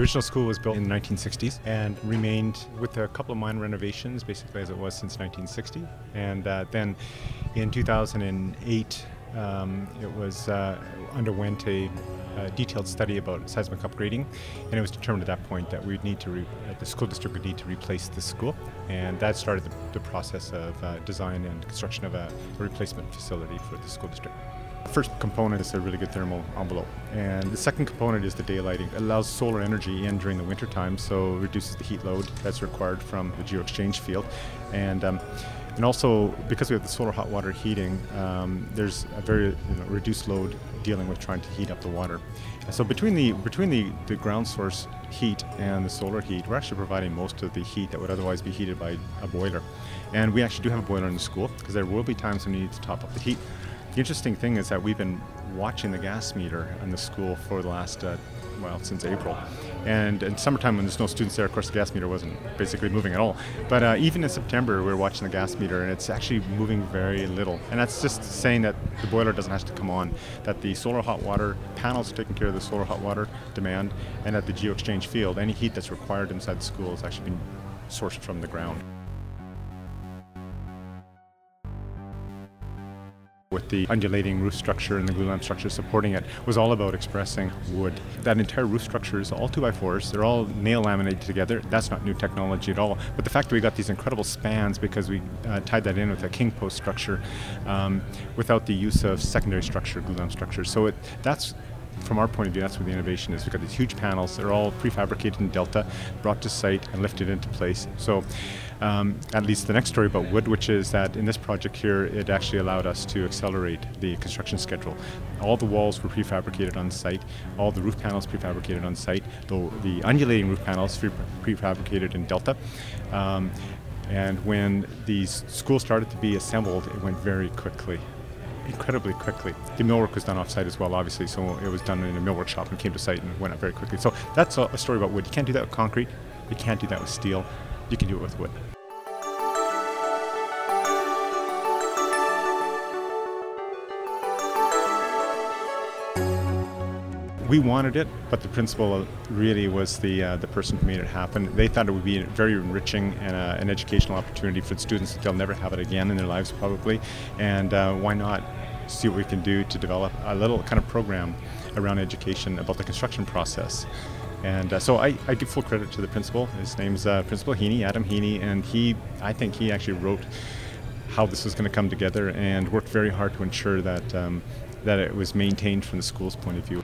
original school was built in the 1960s and remained with a couple of minor renovations, basically as it was since 1960. And then in 2008, it was underwent a detailed study about seismic upgrading, and it was determined at that point that the school district would need to replace the school, and that started the process of design and construction of a replacement facility for the school district. The first component is a really good thermal envelope, and the second component is the daylighting. It allows solar energy in during the winter time, so it reduces the heat load that's required from the geo-exchange field. And also, because we have the solar hot water heating, there's a very reduced load dealing with trying to heat up the water. So between the ground source heat and the solar heat, we're actually providing most of the heat that would otherwise be heated by a boiler. And we actually do have a boiler in the school, because there will be times when we need to top up the heat. The interesting thing is that we've been watching the gas meter in the school for the last, since April. And in summertime, when there's no students there, of course the gas meter wasn't basically moving at all. But even in September, we were watching the gas meter, and it's actually moving very little. And that's just saying that the boiler doesn't have to come on, that the solar hot water panels are taking care of the solar hot water demand, and at the geo-exchange field, any heat that's required inside the school is actually being sourced from the ground. With the undulating roof structure and the glue lamp structure supporting it, was all about expressing wood. That entire roof structure is all 2x4s. They're all nail laminated together. That's not new technology at all. But the fact that we got these incredible spans because we tied that in with a king post structure without the use of secondary structure, glue lamp structure. So that's, from our point of view, that's where the innovation is. We've got these huge panels. They're all prefabricated in Delta, brought to site and lifted into place. So that leads to the next story about wood, which is that in this project here, it actually allowed us to accelerate the construction schedule. All the walls were prefabricated on site, all the roof panels prefabricated on site, though the undulating roof panels prefabricated in Delta. And when these schools started to be assembled, it went very quickly. Incredibly quickly. The millwork was done off-site as well, obviously, so it was done in a millwork shop and came to site and went up very quickly. So that's a story about wood. You can't do that with concrete, you can't do that with steel, you can do it with wood. We wanted it, but the principal really was the person who made it happen. They thought it would be very enriching and an educational opportunity for the students. They'll never have it again in their lives probably, and why not see what we can do to develop a little kind of program around education about the construction process. And so I give full credit to the principal. His name's Principal Heaney, Adam Heaney, and I think he actually wrote how this was going to come together and worked very hard to ensure that, that it was maintained from the school's point of view.